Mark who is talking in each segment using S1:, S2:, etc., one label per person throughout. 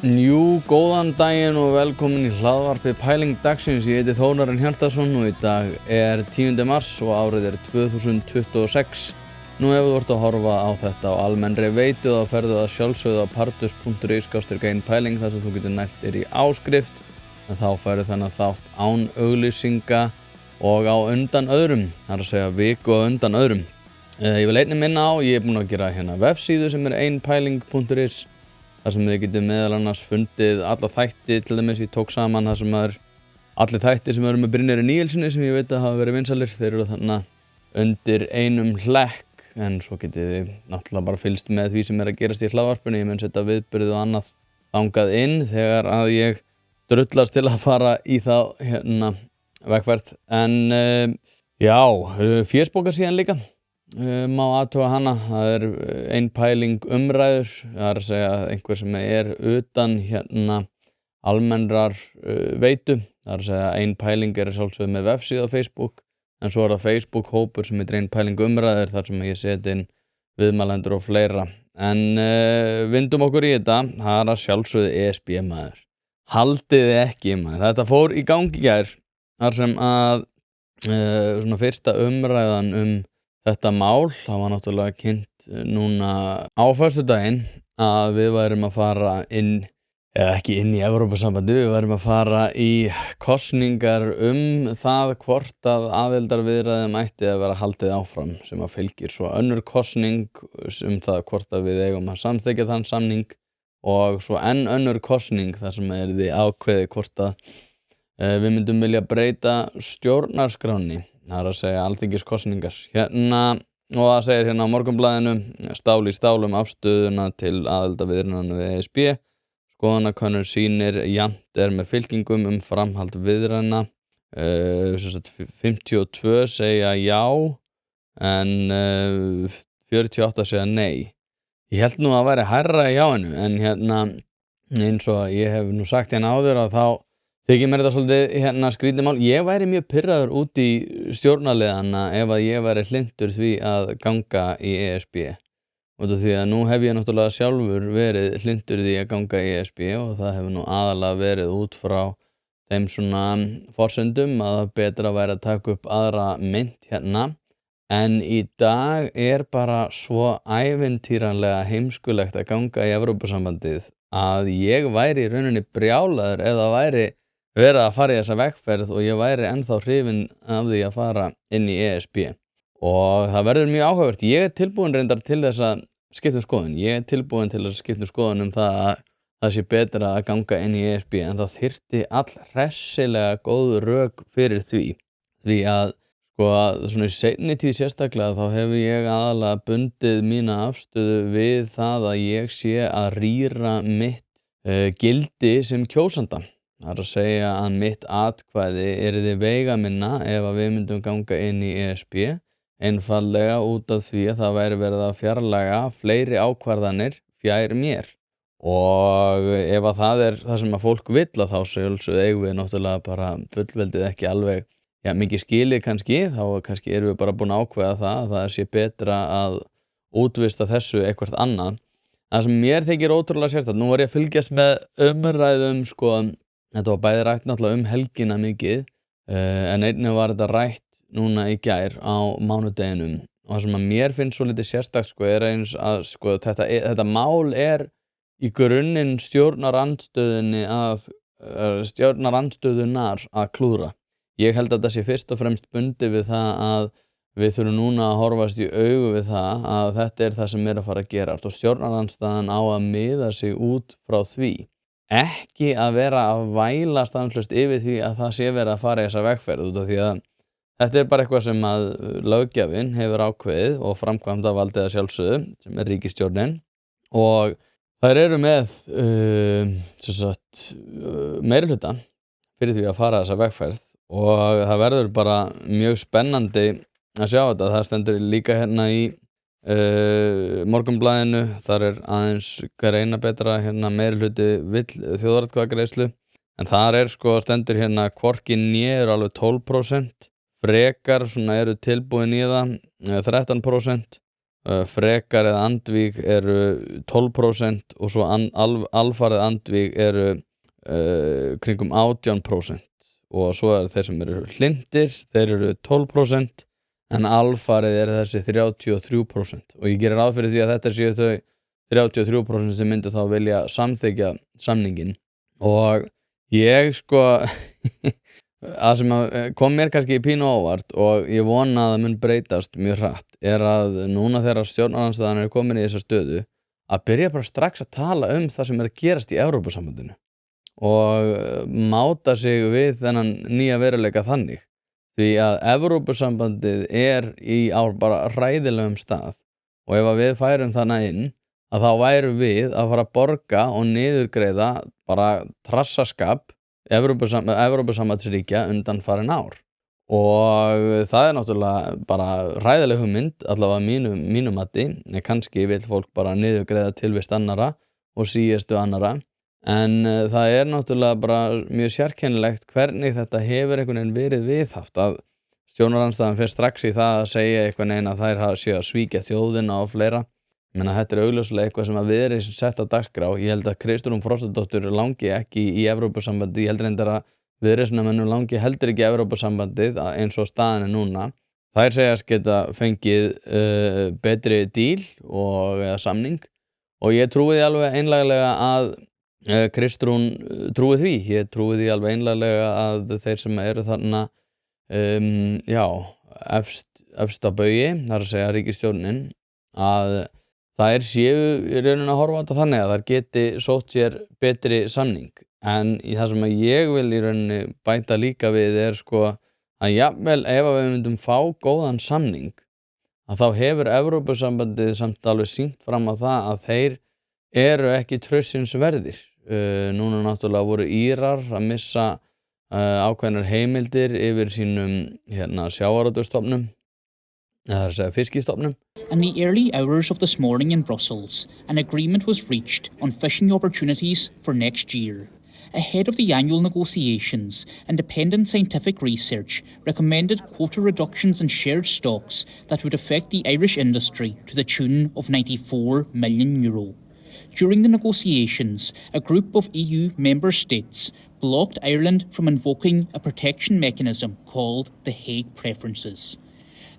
S1: Jú, góðan daginn og velkomin í hlaðvarpið Pæling dagsins. Ég heiti Þórarinn Hjartarson og í dag er 10. mars og árið er 2026. Nú ef þú ert að horfa á þetta á almennri veitu þá ferðu að sjálfsögðu á partus.is/pæling þar sem þú getur nælt þér í áskrift. En þá færðu þennan þátt án auglýsinga og á undan öðrum. Það er að segja viku á undan öðrum. Ég vil einnig minna á, ég er búinn að gera hérna vefsíðu sem er einpæling.is. þar sem þið getið meðal annars fundið alla þætti, til dæmis ég tók saman þar sem allir þættir sem eru með Brynjari Níelsssyni sem ég veit að hafa verið vinsælir, þeir eru þarna undir einum hlekk, en svo getið þið náttúrulega bara fylgst með því sem er að gerast í hlaðvarpinu. Ég mun setja viðburði og annað þangað inn þegar að ég drullast til að fara í þá hérna vegferð. En já, fésbókarsíðan líka. Má athuga hana, það er ein pæling umræður, það er að segja einhver sem er utan hérna almennrar veitu, það er að segja ein pæling er sjálfsögðu með vefsíðu á Facebook, en svo er það Facebook hópur sem heitir ein pæling umræður þar sem ég seti inn viðmælendur og fleira. En vindum okkur í þetta, það er að sjálfsögðu ESB maður, haldið ekki maður, þetta fór í gangi í gær, þar sem að svona fyrsta umræðan þetta mál, það var náttúrulega kynnt núna á föstudaginn að við værum að fara inn, eða ekki inn í Evrópusambandið, við værum að fara í kosningar það hvort að aðildarviðræðum ætti að vera haldið áfram, sem að fylgir svo önnur kosning það hvort að við eigum að samþykkja þann samning og svo enn önnur kosning þar sem því ákveðið hvort að við myndum vilja breyta stjórnarskránni. Það er að segja alþingiskosningar. Hérna, og það segir hérna á Morgunblaðinu, stál í stál afstöðuna til aðildarviðræðanna við ESB. Skoðanakönnun sýnir jafnt með fylkingum framhald viðræðna. 52 segja já, en 48 segja nei. Ég held nú að væri hærra í jáinu, en hérna, eins og ég hef nú sagt hérna áður að þá þykir mér þetta svolítið hérna skrítið mál. Ég væri mjög pirraður út í stjórnarliðana ef að ég væri hlynntur því að ganga í ESB. Út af því að nú hef ég náttúrulega sjálfur verið hlynntur því að ganga í ESB og það hefur nú aðalega verið út frá þeim svona forsendum að betra væri að taka upp aðra mynt hérna. En í dag er bara svo ævintýranlega heimskulegt að ganga í Evrópusambandið að ég væri í rauninni brjálaður eða væri verið að fara í þessa vegferð og ég væri ennþá hrifinn af því að fara inn í ESB. Og það verður mjög áhugavert. Ég er tilbúinn reyndar til þess að skipta um skoðun. Ég er tilbúinn til að skipta um skoðun það að það sé betra að ganga inn í ESB, en það þyrfti allhressilega góð rök fyrir því. Því að svona í seinni tíð sérstaklega þá hefur ég aðalega bundið mína afstöðu við það að ég sé að rýra mitt gildi sem kjósanda. Það er að segja að mitt atkvæði yrði veigaminna ef að við myndum ganga inn í ESB, einfaldlega út af því að það væri verið að fjarlæga fleiri ákvarðanir fjær mér. Og ef að það er það sem að fólk vill að þá sjálfsögðu eigum við náttúrulega bara fullveldið ekki alveg mikið skilið kannski, þá kannski erum við bara búin að ákveða það að það sé betra að útvista þessu eitthvað annað. Það sem mér þykir ótrúlega sérstakt, nú var ég að fylgjast með umræðum þetta var bæði rætt náttúrulega helgina mikið, en einnig var þetta rætt núna í gær á mánudeginum. Og það sem að mér finnst svo litið sérstakt er eins að þetta mál er í grunninn stjórnarandstöðunar að klúðra. Ég held að þetta sé fyrst og fremst bundið við það að við þurfum núna að horfast í augu við það að þetta er það sem er að fara að gerast og stjórnarandstaðan á að miða sig út frá því. Ekki að vera að væla stanslaust yfir því að það sé verið að fara í þessa vegferð, út af því að þetta er bara eitthvað sem að löggjafinn hefur ákveðið og framkvæmdavaldið að sjálfsögðu sem er ríkisstjórnin, og þær eru með meirihluta fyrir því að fara þessa vegferð. Og það verður bara mjög spennandi að sjá þetta. Það stendur líka hérna í Morgunblaðinu, þar er aðeins greina betra hérna meirihluti vill þjóðaratkvæðagreiðslu, en þar er stendur hérna hvorki né alveg 12%, frekar svona eru tilbúin í það 13%, frekar eða andvíg eru 12% og svo alfarið andvíg eru kringum 18% og svo þeir sem eru hlynntir, þeir eru 12% en alfarið þessi 33% og ég gerir ráð fyrir því að þetta séu þau 33% sem myndu þá vilja samþykkja samninginn og ég sko það sem kom mér kannski í pínu óvart og ég vona að það mun breytast mjög hratt að núna þegar stjórnarandstaðan komin í þessa stöðu að byrja bara strax að tala það sem að gerast í Evrópusambandinu og máta sig við þennan nýja veruleika þannig því að Evrópusambandið í bara hræðilegum stað og ef að við færum þarna inn að þá værum við að fara að borga og niðurgreiða bara trassaskap Evrópusambandsríkja undanfarin ár og það náttúrulega bara hræðileg hugmynd allavega mínu mati kannski vill fólk bara niðurgreiða tilvist annarra og síðustu annarra en það náttúrulega bara mjög sérkennilegt hvernig þetta hefur einhvern veginn verið viðhaft að stjórnarandstaðan fer strax í það að segja einhvern veginn að þær séu að svíkja þjóðina og fleira. Ég meina þetta augljóslega eitthvað sem að við sett á dagskrá. Ég held að Kristrún Frostadóttir langi ekki í Evrópusambandið. Ég held reyndar að viðreisnarmönnum langi heldur ekki Evrópusambandið eins og staðan núna. Þær segjast geta fengið betri díl eða samning og ég trúi því alveg einlæglega að Kristrún trúi því. Ég trúi því alveg einlæglega að þeir sem eru þarna efst á baugi, þar að segja ríkisstjórnin, að þær séu í rauninni að horfa á þetta þannig að þær geti sótt sér betri samning en í það sem ég vil í rauninni bæta líka við sko að jafnvel ef við myndum fá góðan samning að þá hefur Evrópusambandið samt alveg sýnt fram á það að þeir eru ekki traustsins verðir. Núna náttúrulega voru Írar að missa ákveðnar heimildir yfir sínum sjávarútvegsstofnum fiskistofnum.
S2: In the early hours of this morning in Brussels, an agreement was reached on fishing opportunities for next year. Ahead of the annual negotiations, independent scientific research recommended quota reductions in shared stocks that would affect the Irish industry to the tune of €94 million. During the negotiations, a group of EU member states blocked Ireland from invoking a protection mechanism called the Hague Preferences.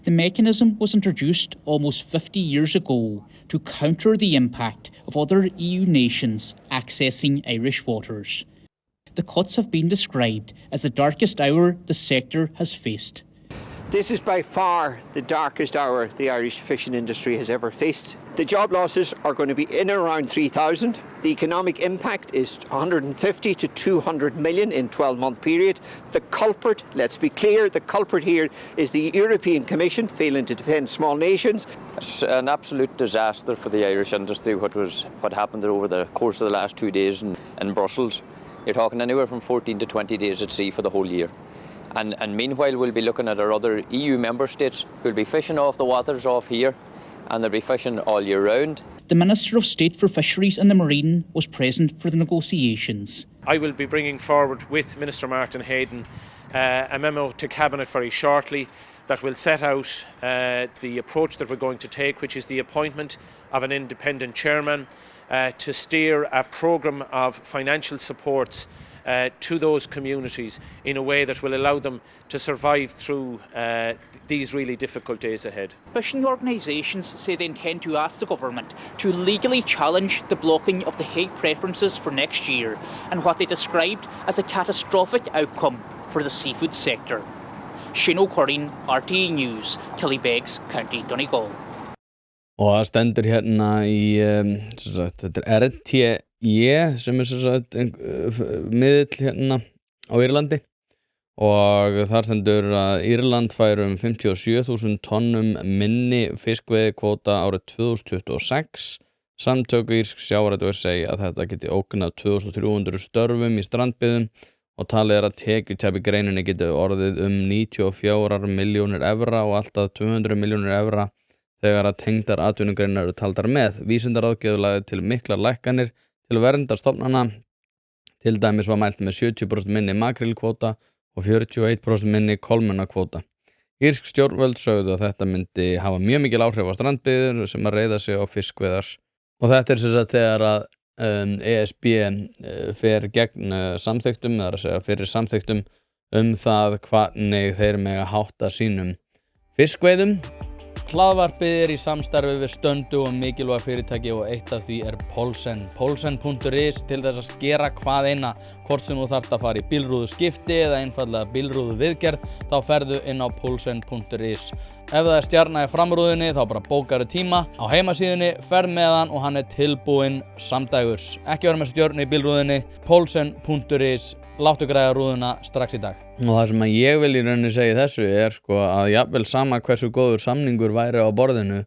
S2: The mechanism was introduced almost 50 years ago to counter the impact of other EU nations accessing Irish waters. The cuts have been described as the darkest hour the sector has faced.
S3: This is by far the darkest hour the Irish fishing industry has ever faced. The job losses are going to be in and around 3,000. The economic impact is 150 to 200 million in a 12-month period. The culprit, let's be clear, the culprit here is the European Commission failing to defend small nations.
S4: It's an absolute disaster for the Irish industry what happened over the course of the last 2 days in Brussels. You're talking anywhere from 14 to 20 days at sea for the whole year. And meanwhile we'll be looking at our other EU member states who'll be fishing off the waters off here and they'll be fishing all year round.
S2: The Minister of State for Fisheries and the Marine was present for the negotiations.
S5: I will be bringing forward with Minister Martin Hayden a memo to Cabinet very shortly that will set out the approach that we're going to take, which is the appointment of an independent chairman to steer a programme of financial supports to those communities in a way that will allow them to survive through these really difficult days ahead.
S2: Fishing organisations say they intend to ask the government to legally challenge the blocking of the Hague Preferences for next year and what they described as a catastrophic outcome for the seafood sector. Shane O'Curran, RTE News, Killybegs, County Donegal.
S1: Og það stendur hérna í þetta RTE sem miðill hérna á Írlandi og þar stendur að Írland fær 57.000 tonnum minni fiskveiðikvóta árið 2026. Samtök írsk sjávarútvegs segja að þetta geti ógnað 2.300 störfum í strandbyggðum og talið að tekjutap í greininni geti orðið 94 milljónir evra og allt að 200 milljónir evra þegar að tengdar atvinnugreinar eru taldar með. Vísindaráðgjöf lagði til miklar lækkanir til verndar stofnana. Til dæmis var mælt með 70% minni makrílkvóta og 41% minni kolmunnakvóta. Írsk stjórnvöld sögðu að þetta myndi hafa mjög mikil áhrif á strandbyggðir sem að reiða sig á fiskveiðar. Og þetta sem sagt þegar að ESB fer gegn samþykktum, eða að segja fyrir samþykktum það hvernig þeir mega hátta sínum fiskveiðum. Hlaðvarpið í samstarfi við stöndu og mikilvæg fyrirtæki og eitt af því Polsen. Polsen.is til þess að skera hvað eina, hvort sem þú þarft að fara í bílrúðu skipti eða einfallega bílrúðu viðgerð, þá ferðu inn á Polsen.is. Ef það stjarna í framrúðunni þá bara bókaru tíma á heimasíðunni, ferð með hann og hann tilbúinn samdægurs. Ekki vera með stjörnu í bílrúðunni, Polsen.is. Láttu græða rúðuna strax í dag. Og það sem að ég vil í rauninni segja þessu sko að jafnvel sama hversu góður samningur væri á borðinu,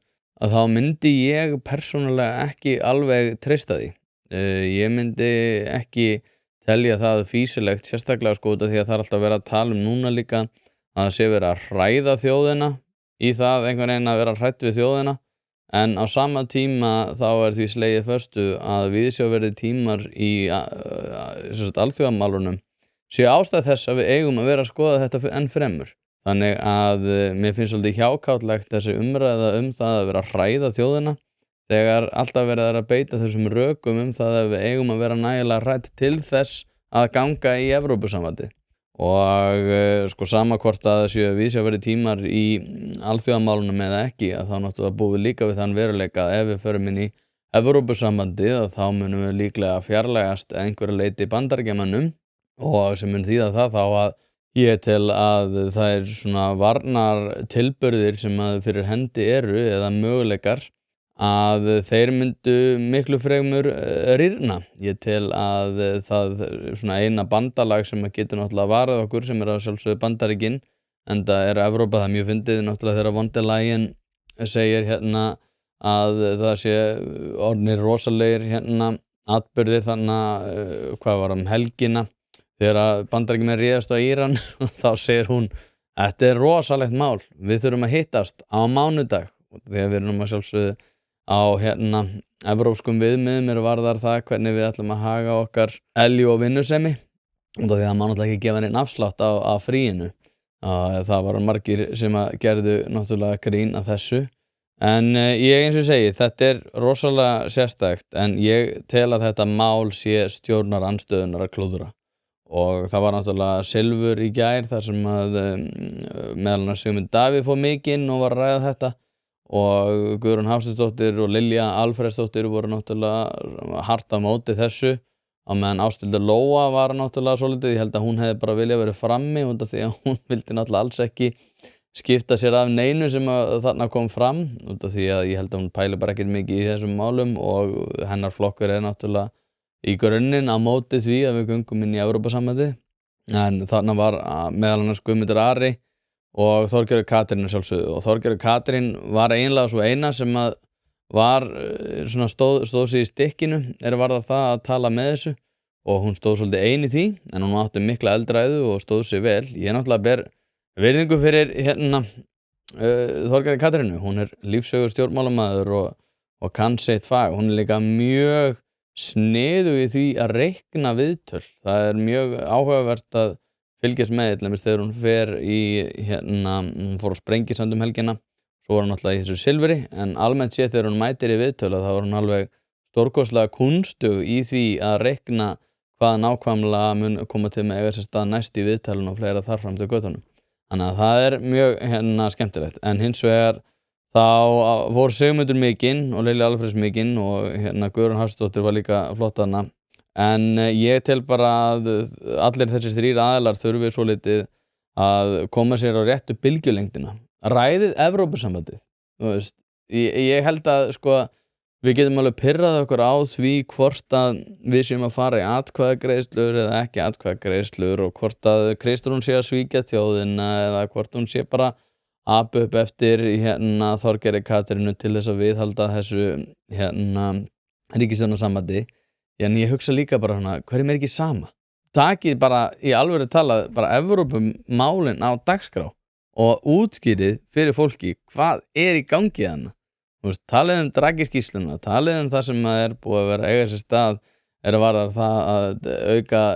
S1: að þá myndi ég persónulega ekki alveg treysta því. Ég myndi ekki telja það fýsilegt, sérstaklega sko út af því að það alltaf verið að tala núna líka að það sé verið að hræða þjóðina í það einhvern veginn að vera hrætt við þjóðina, en á sama tíma þá því slegið föstu að viðsjárverði tímar í alþjóðamálunum séu ástæð þess að við eigum að vera að skoða þetta enn fremur. Þannig að mér finnst svolítið hjákátlegt þessi umræða það að vera að hræða þjóðina þegar alltaf verið að beita þessum rökum það að við eigum að vera nægilega hrædd til þess að ganga í Evrópusambandið. Og sko sama hvort að séu viðsjárverði tímar í alþjóðamálunum eða ekki, að þá náttúrulega búum við líka við þann veruleika að ef við förum inn í Evrópusambandið að þá munum við líklega fjarlægast einhverju leyti Bandaríkjamönnum, og sem mun þýða það þá að ég tel að það svona varnar tilburðir sem að fyrir hendi eru eða möguleikar að þeir myndu miklu fremur rýrna. Ég tel að það svona eina bandalag sem að getur náttúrulega varað okkur sem að sjálfsögðu Bandaríkin, enda Evrópa það mjög fyndið náttúrulega þegar von der Leyen segir að það sé orðnir rosalegir atburðir þannig hvað var helgina þegar Bandaríkjamenn réðast á Íran og þá segir hún, þetta rosalegt mál, við þurfum að hittast á mánudag, þegar við erum að sjálfsögðu á evrópskum viðmiðum varðar það hvernig við ætlum að haga okkar elju og vinnusemi, og því að maður náttúrulega ekki gefa neinn afslátt á fríinu. Það var margir sem að gerðu náttúrulega grín að þessu, en ég eins og segi, þetta rosalega sérstakt, en ég tel að þetta mál sé stjórnarandstöðunar að klúðra. Og það var náttúrulega Silfur í gær þar sem að meðal annars Sigmund Davíð fór mikinn og var að ræða þetta, og Guðrún Hafsteinsdóttir og Lilja Alfreðsdóttir voru náttúrulega hart á móti þessu, á meðan Ásthildur Lóa var náttúrulega svolítið, ég held að hún hefði bara viljað verið frammi út af því að hún vildi náttúrulega alls ekki skipta sér af neinu sem að þarna kom fram, út af því að ég held að hún pæli bara ekkert mikið í þessum málum og hennar flokkur náttúrulega í grunninn á móti því að við göngum inn í Evrópusambandið, en þarna var meðal annars Guðmundur Ari og Þorgerður Katrín sjálfsögðu, og Þorgerður Katrín var eiginlega svo eina sem að var svona stóð sig í stikkinu varðar það að tala með þessu, og hún stóð svolítið ein í því, en hún átti mikla eldræðu og stóð sig vel. Ég náttúrulega ber virðingu fyrir Þorgerður Katrínu, hún lífsögur stjórnmálamaður og kann sitt fag. Hún líka mjög sniðug í því að reikna viðtöl. Það mjög áhugavert að fylgjast með þegar hún fer í hún fór á Sprengisand helgina, svo var hún náttúrulega í þessu Silfri, en almennt séð þegar hún mætir í viðtöl þá var hún alveg stórkostlega kunstug í því að reikna hvað nákvæmlega mun koma til með eiga sér stað næst í viðtælun og fleira þar fram til götunum. Þannig að það mjög skemmtilegt, en hins vegar þá fór Sigmundur mikinn og Lilja Alfreðs mikinn og Guðrún Hafsteinsdóttir var líka flott þarna. En ég tel bara að allir þessir þrír aðilar þurfi svolítið að koma sér á réttu bylgjulengdina. Ræðið Evrópusambandið. Ég held að sko, við getum alveg pirrað okkur á því hvort að við séum að fara í atkvæðagreiðslur eða ekki atkvæðagreiðslur, og hvort að Kristrún sé að svíkja þjóðina eða hvort hún sé bara apa upp eftir Þorgerði Katrínu til þess að viðhalda þessu ríkisstjórnarsambandi. En ég hugsa líka bara hverjum ekki sama? Takið bara í alvöru talað bara Evrópumálin á dagskrá og útskýrið fyrir fólki hvað í gangi þarna. Talið Draghi-skýrsluna, talið það sem búið að vera eiga sér stað varðar það að auka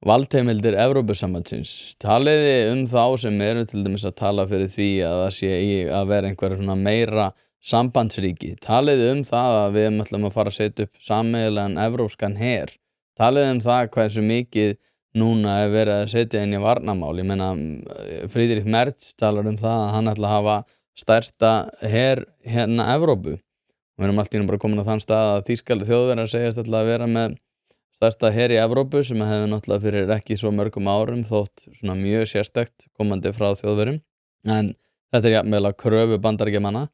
S1: valdheimildir Evrópusambandsins. Taliði þá sem eru til dæmis að tala fyrir því að það sé að vera einhver svona meira sambandsríki. Taliði það að við ætlum að fara að setja upp sameiginlegan evrópskan her. Taliði það hversu mikið núna er verið að setja inn í varnarmál. Ég meina, Friedrich Merz talar það að hann ætla að hafa stærsta her hérna Evrópu. Við erum allt í einu bara komin á þann stað að Þjóðverjar segjast ætla að vera með stærsta her í Evrópu sem hefur náttúrulega fyrir ekki svo mörgum árum þótt svona mjög sérstakt komandi frá Þjóðverjum. En þetta jafnvel að kröfu Bandaríkjamanna.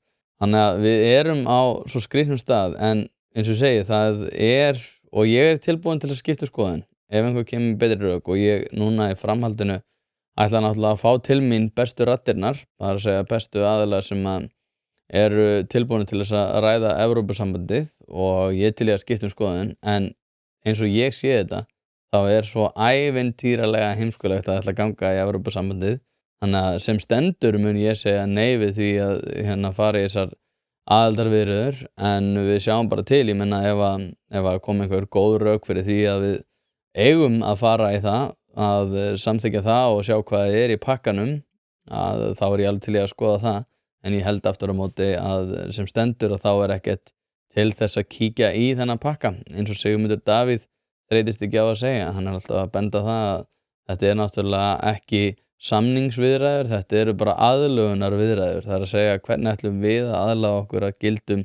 S1: Þannig að við erum á svo skrýtnum stað en eins og ég segi það og ég tilbúin til að skipta skoðun ef einhver kemur betri rök og ég núna í framhaldinu ætla náttúrulega að fá til mín bestu raddirnar, það er að segja bestu aðilar sem eru tilbúin til þess að ræða Evrópusambandið og ég til ég að skipta skoðun en eins og ég sé þetta þá svo ævintýralega heimskulegt að ætla að ganga í Evrópusambandið þannig að sem stendur mun ég segja nei við því að fara í þessar aðildarviðræður en við sjáum bara til, ég menna ef að koma einhver góð rök fyrir því að við eigum að fara í það að samþykkja það og sjá hvað í pakkanum að þá ég alveg til ég að skoða það en ég held aftur á móti að sem stendur og þá ekkert til þess að kíkja í þennan pakka eins og Sigmundur Davíð þreytist ekki á að segja, hann alltaf að benda það að þetta náttúrulega ekki samningsviðræður, þetta eru bara aðlögunarviðræður, það að segja hvernig ætlum við að aðlaga okkur að gildum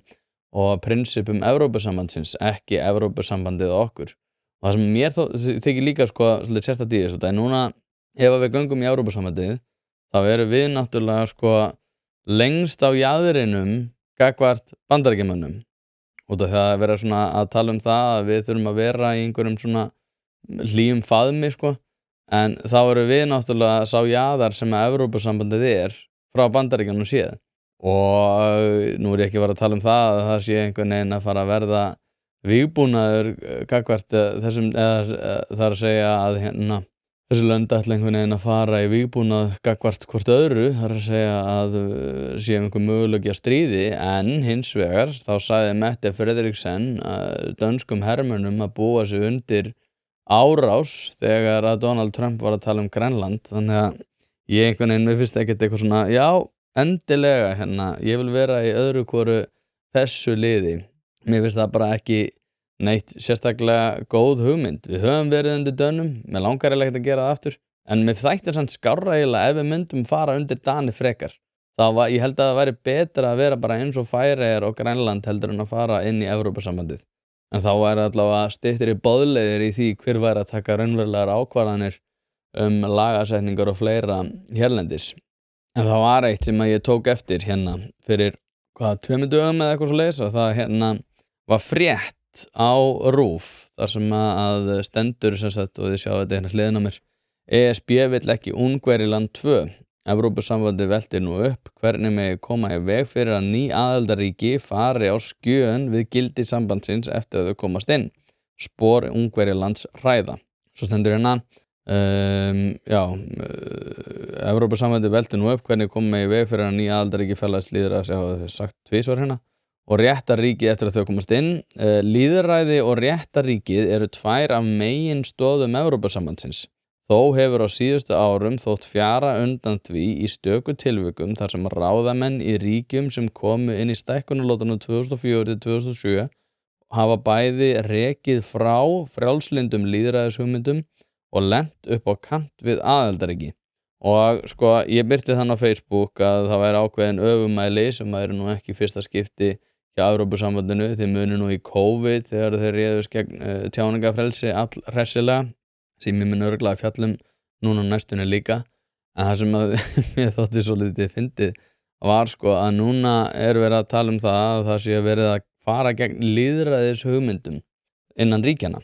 S1: og prinsipum Evrópusambandsins, ekki Evrópusambandið okkur. Og það sem mér þykir líka svolítið sérstakt í þessu, það núna ef við göngum í Evrópusambandið, þá erum við náttúrulega lengst á jaðrinum gagnvart Bandaríkjamönnum. Út af það að vera svona að tala það að við þurfum að vera í einhverjum svona hlýjum faðmi, en þá erum við náttúrulega sá jaðar sem að Evrópusambandið frá Bandaríkjunum séð. Og nú ég ekki að tala það að það sé einhvern veginn að fara að verða vígbúnaður gagnvart þessum, það að segja að þessi lönd ætla einhvern veginn að fara í vígbúnað gagnvart hvort öðru, það að segja að sé einhver möguleiki að stríði, en hins vegar þá sagði Mette Frederiksen dönskum hermönnum að búa sig undir árás þegar að Donald Trump var að tala Grænland, þannig að ég einhvern veginn, mér finnst ekkert eitthvað svona, já, endilega ég vil vera í öðru hvoru þessu liði. Mér finnst það bara ekki neitt sérstaklega góð hugmynd. Við höfum verið undir Dönum, mér langar ekkert að gera það aftur, en mér þætti samt skárra eiginlega ef við myndum fara undir Dani frekar. Ég held að það væri betra að vera bara eins og Færeyjar og Grænland heldur en að fara inn í Evrópusambandið. En þá væri allavega styttri boðleiðir í því hver væri að taka raunverulegar ákvarðanir lagasetningar og fleira hérlendis. En það var eitt sem að ég tók eftir fyrir 2 dögum eða eitthvað svoleiðis og það var frétt á RÚV þar sem að stendur sem sagt, og þið sjáu þetta hliðina á mér, ESB vill ekki Ungverjaland 2. Evrópusambandið veltir nú upp hvernig megi koma í veg fyrir að ný aðildarríki fari á skjön við gildi sambandsins eftir að þau komast inn. Spor Ungverjalands hræða. Svo stendur Evrópusambandið veltir nú upp hvernig koma í veg fyrir að ný aðildarríki félagist lýðræðis, sagt tvisvar og réttarríkið eftir að þau komast inn. Lýðræði og réttarríkið eru 2 af meginstoðum Evrópusambandsins. Þó hefur á síðustu árum þótt fjara undan því í stöku tilvikum þar sem ráðamenn í ríkjum sem komu inn í stækkunarlótunum 2004-2007 hafa bæði rekið frá frjálslyndum lýðræðishugmyndum og lent upp á kant við aðildarríki. Og ég birti þann á Facebook að það væri ákveðin öfumæli sem væri nú ekki fyrsta skipti hjá Evrópusambandinu. Þið muni nú í COVID þegar þeir réðust gegn tjáningafrelsi allhressilega, sem ég mun örugglega fjallum núna næstunni líka. En það sem að mér þótti svolítið fyndið var að núna verið að tala það að það sé verið að fara gegn lýðræðishugmyndum innan ríkjanna.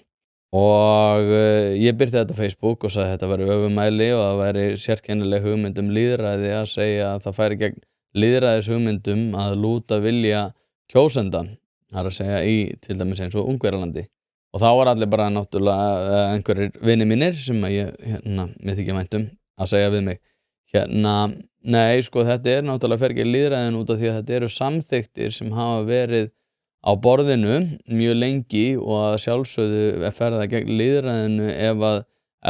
S1: Og ég birti þetta á Facebook og sagði að þetta væri öfumæli og það væri sérkennileg hugmynd lýðræði að segja að það færi gegn lýðræðishugmyndum að lúta vilja kjósenda, það að segja í til dæmis eins og Ungverjalandi. Og þá var allir bara náttúrulega einhverjir vinir mínir sem að ég mér þykja vænt að segja við mig nei, þetta náttúrulega fer gegn lýðræðin út af því að þetta eru samþykktir sem hafa verið á borðinu mjög lengi og að sjálfsögðu ferða gegn lýðræðinu ef að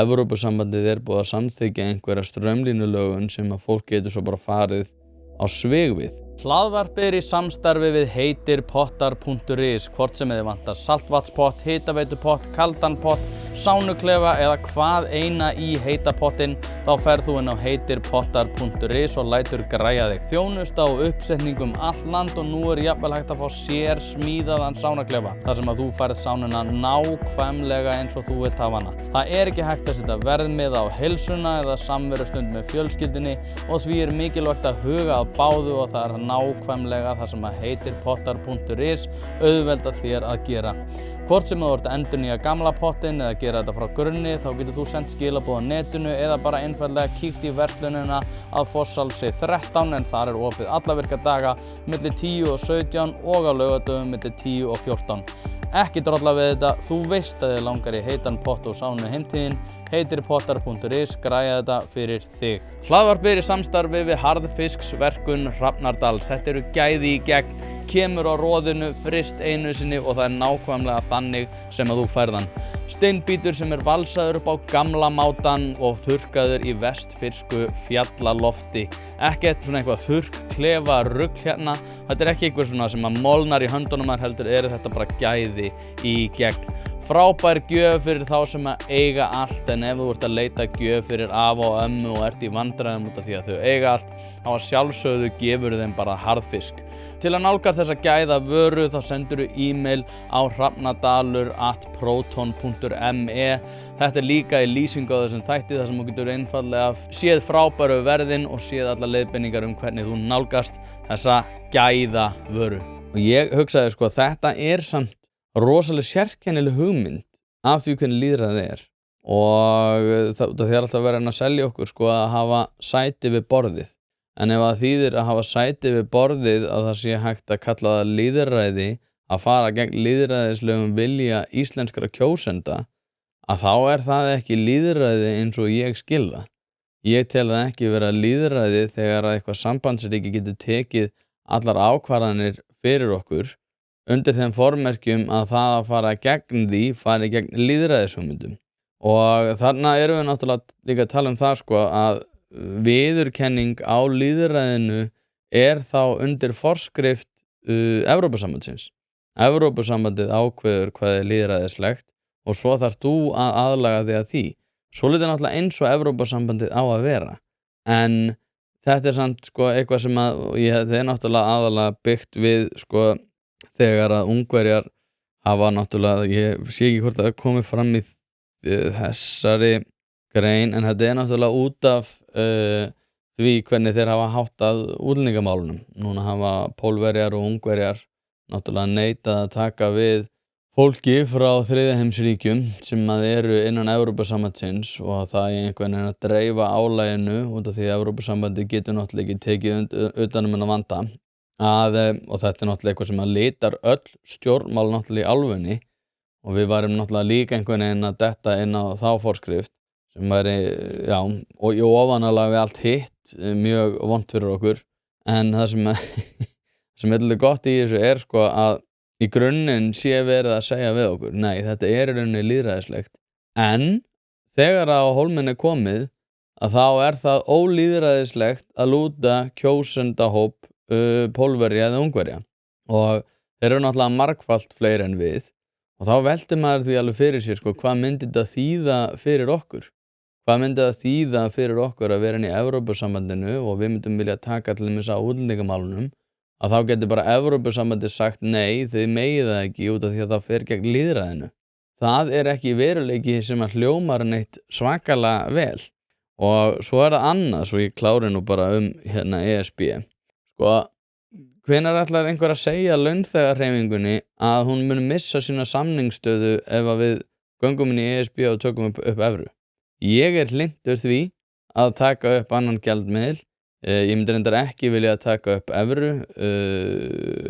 S1: Evrópusambandið búið að samþykkja einhverja straumlínulögun sem að fólk getur svo bara farið á svig við. Hlaðvarpið í samstarfi við heitirpottar.is, hvort sem þið vantar saltvatnspott, hitaveitupott, kaldan pott, sánuklefa eða hvað eina í heita pottinn, þá ferð þú inn á heitirpottar.is og lætur græja þig. Þjónusta og uppsetningum all land og nú jafnvel hægt að fá sér smíðaðan sánuklefa, þar sem að þú færð sánuna nákvæmlega eins og þú vilt hafa hana. Það ekki hægt að setja verðmiða á heilsuna eða samverustund með fjölskyldunni og því mikilvægt að huga að báðu og það nákvæmlega það sem að heitirpottar.is auðvelda þér að gera. Hvort sem þú ert að endurnýja gamla pottinn eða gera þetta frá grunni, þá getur þú sendt skilaboð á netinu eða bara einfaldlega kíkt í verslunina að Fosshálsi 13 en þar opið alla virka daga milli 10 og 17 og á laugardögum milli 10 og 14. Ekki drolla við þetta, þú veist að þið langar í heitan pott og sánu heimtíðin, heitirpottar.is græja þetta fyrir þig. Hlaðvarpið í samstarfi við Harðfisksverkun Hrafnardals. Þetta gæði í gegn, kemur á roðinu, fryst einu sinni og það nákvæmlega þannig sem að þú færð hann. Steinbítur sem valsaður upp á gamla mátan og þurrkaður í vestfirsku fjallalofti. Ekkert svona eitthvað þurrklefa rugl hérna. Þetta ekki eitthvað svona sem að molnar í höndunum heldur þetta bara gæði í gegn. Frábær gjöf fyrir þá sem að eiga allt en ef þú ert að leita gjöf fyrir afa og ömmu og ert í vandræðum út af því að þau eiga allt, þá að sjálfsögðu gefur þeim bara harðfisk. Til að nálgast þessa gæða vöru þá sendur e-mail á hrafnadalur@proton.me. Þetta líka í lýsingu á þessum þætti þar sem þú getur einfaldlega séð frábæru verðin og séð alla leiðbeiningar hvernig þú nálgast þessa gæða vöru. Og ég hugsaði þetta samt rosalega sérkennileg hugmynd af því hvernig lýðræðið og það alltaf verið að selja okkur að hafa sæti við borðið en ef það þýðir að hafa sæti við borðið að það sé hægt að kalla það lýðræði að fara gegn lýðræðislegum vilja íslenskra kjósenda að þá það ekki lýðræði eins og ég skil það. Ég tel það ekki vera lýðræði þegar að eitthvað sambandsríki getur tekið allar ákvarðanir fyrir okkur undir þeim formerkjum að það að fara gegn því fari gegn lýðræðishugmyndum. Og þarna við náttúrulega líka að tala það að viðurkenning á lýðræðinu þá undir forskrift Evrópusambandsins. Evrópusambandið ákveður hvað lýðræðislegt og svo þarf þú að aðlaga þig að því. Svolítið náttúrulega eins og Evrópusambandið á að vera. En þetta samt eitthvað sem þetta náttúrulega aðalega byggt við þegar að Ungverjar hafa náttúrulega, ég sé ekki hvort það komið fram í þessari grein, en þetta náttúrulega út af því hvernig þeir hafa háttað útlendingamálunum. Núna hafa Pólverjar og Ungverjar náttúrulega neitað að taka við fólki frá þriðja heimsríkjum sem eru innan Evrópusambandsins og það einhvern veginn að dreifa álaginu út af því að Evrópusambandið getur náttúrulega ekki tekið utan þennan vanda. Og þetta náttúrulega eitthvað sem litar öll stjórnmál náttúrulega í álfunni og við varum náttúrulega líka einhvern veginn að detta inn á þá forskrift sem og ofanalega við allt hitt mjög vont fyrir okkur en það sem alveg gott í þessu að í grunninn sé verið að segja við okkur nei, þetta í rauninni lýðræðislegt en þegar á hólminn komið að þá það ólýðræðislegt að lúta kjósendahóp Pólverja eða Ungverja og þeir náttúrulega margfalt fleiri en við og þá veltir maður því alveg fyrir sér hvað myndi þetta þýða fyrir okkur? Hvað myndi það þýða fyrir okkur að vera inn í Evrópusambandinu og við myndum vilja taka til þess að útlendingamálunum að þá getur bara Evrópusambandið sagt nei, þið megið það ekki út af því að það fer gegn lýðræðinu. Það ekki veruleiki sem að hljómar neitt svakalega vel og svo það annað, svo ég klári nú bara ESB. Hvenær ætlar einhver að segja launþegahreyfingunni að hún muni missa sína samningsstöðu ef að við göngum inn í ESB og tökum upp evru? Ég hlynntur því að taka upp annan gjaldmiðil. Ég myndi reyndar ekki vilja að taka upp evru.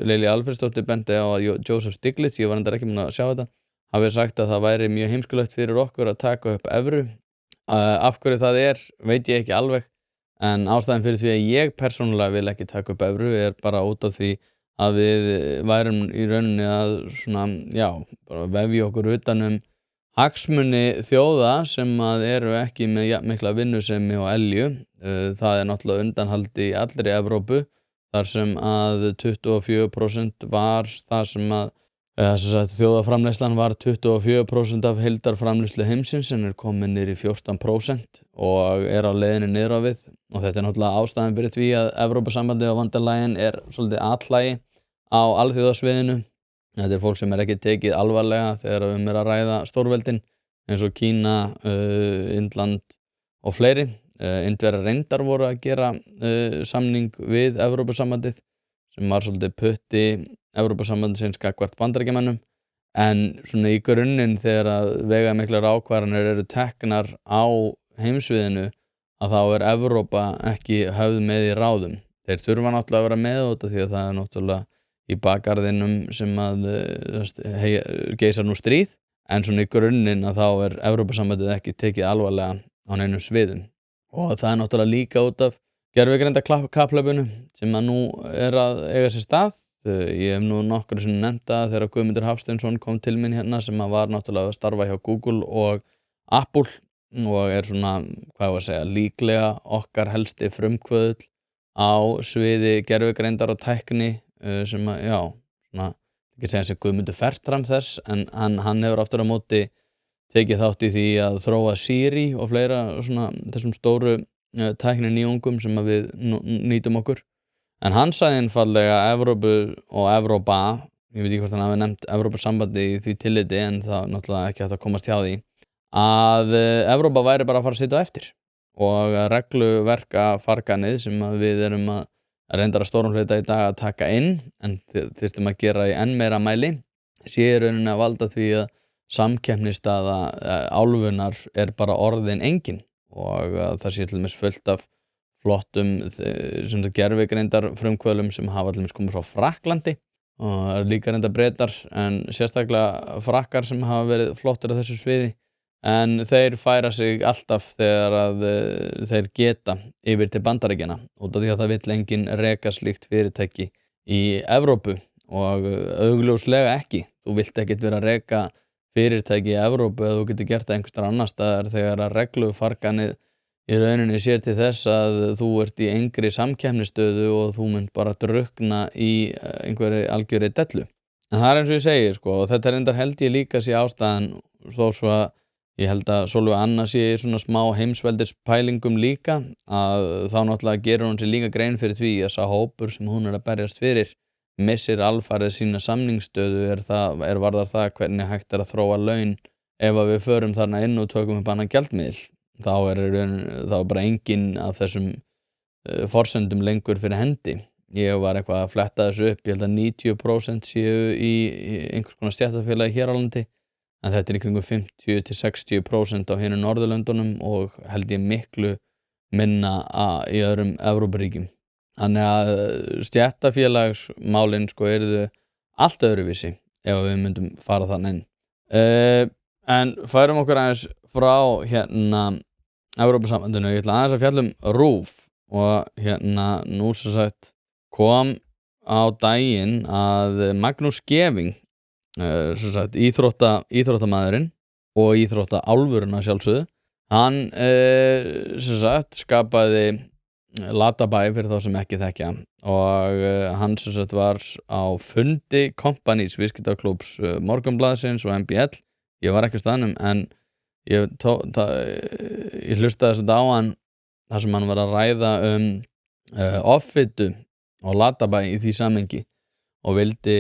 S1: Lilja Alfreðsdóttir benti á að Joseph Stiglitz, ég var reyndar ekki mun að sjá þetta, hafi sagt að það væri mjög heimskulegt fyrir okkur að taka upp evru. Af hverju það veit ég ekki alveg. En ástæðan fyrir því að ég persónulega vil ekki taka upp evru bara út af því að við værum í rauninni að bara vefja okkur utanum hagsmuni þjóða sem að eru ekki með jafn mikla vinnusemi og elju. Það náttúrulega undanhaldi í allri Evrópu þar sem að 24% var það sem að þjóðarframleiðslan var 24% af heildarframleiðslu heimsins en komin niður í 14% og á leiðinni niður á við og þetta náttúrulega ástæðan fyrir því að Evrópusambandið og von der Leyen svolítið atlægi á alþjóðasviðinu. Þetta fólk sem ekki tekið alvarlega þegar að ræða stórveldin eins og Kína, Indland og fleiri. Indverjar reyndar voru að gera samning við Evrópusambandið sem var svolítið putti Evrópusambandsins gagnvart Bandaríkjamönnum en svona í grunninn þegar að veigamiklar ákvarðanir eru teknar á heimsviðinu að þá Evrópa ekki höfð með í ráðum. Þeir þurfa náttúrulega að vera með út af því að það náttúrulega í bakgarðinum sem að geisar nú stríð en svona í grunninn að þá Evrópusambandið ekki tekið alvarlega á neinum sviðum. Og það náttúrulega líka út af gervigreindarkapphlaupinu sem að nú að eiga sér stað. Ég hef nú nokkru sinni nefnt það þegar Guðmundur Hafsteinsson kom til mín hérna sem að var náttúrulega að starfa hjá Google og Apple og svona, hvað ég segja, líklega okkar helsti frumkvöðull á sviði gervigreindar og tækni sem að, já, svona, ekki segja sem Guðmundur Fertram þess en hann hefur aftur á móti tekið þátt í því að þróa Siri og fleira svona þessum stóru tækninýjungum sem að við nýtum okkur. En hann sagði einfaldlega Evrópu og Evrópa, ég veit ekki hvort hann hafi nefnt Evrópusambandi í því tilliti en það náttúrulega ekki hægt að komast hjá því, að Evrópa væri bara að fara að sitja á eftir og regluverka farganið sem að við erum að reyndar að stórum hluta í dag að taka inn en þyrftum að gera í enn meira mæli, sé í rauninni að valda því að samkeppnisstaða álfunnar bara orðin engin og það sé til dæmis fullt af flottum gervigreindar frumkvöðlum sem hafa til dæmis komið frá Frakklandi og líka reyndar Bretar en sérstaklega Frakkar sem hafa verið flottir á þessu sviði en þeir færa sig alltaf þegar að þeir geta yfir til Bandaríkjanna út af því að það vill enginn reka slíkt fyrirtæki í Evrópu og augljóslega ekki. Þú vilt ekkert vera að reka fyrirtæki í Evrópu eða þú getur gert það einhvers staðar annars staðar þegar að reglufarganið í rauninni sér til þess að þú ert í engri samkeppnisstöðu og þú munt bara drukkna í einhverri algjörri dellu. En það eins og ég segi, sko, og þetta reyndar held ég líka sé ástæðan þó svo að ég held að Sólveig Anna sé í svona smá heimsveldispælingum líka að þá náttúrulega gerur hún sér líka grein fyrir því að sá hópur sem hún að berjast fyrir missir alfarið sína samningsstöðu varðar það hvernig hægt að þróa laun ef að við förum þarna inn og tökum upp annan gjaldmiðil. Þá bara enginn af þessum forsendum lengur fyrir hendi. Ég var eitthvað að fletta þessu upp, ég held að 90% séu í einhvers konar stéttarfélagi hér á landi en þetta í kringum 50-60% á hinum Norðurlöndunum og held ég miklu minna í öðrum Evrópuríkjum. Þannig að stéttarfélagsmálin yrðu allt öðruvísi ef við myndum fara þannig inn. En færum okkur aðeins frá Evrópusambandinu. Ég ætla aðeins að fjalla RÚV og nú sem sagt kom á daginn að Magnús Geving sem sagt íþróttamaðurinn og íþróttaálfurinn að sjálfsögðu hann sem sagt skapaði Latabæ fyrir þá sem ekki þekkja og hann sem sagt var á fundi Companies viðskiptaklúbbs Morgunblaðsins og MBL. Ég var ekki á staðnum en ég hlustaði þetta á hann þar sem hann var að ræða offitu og Latabæ í því samhengi og vildi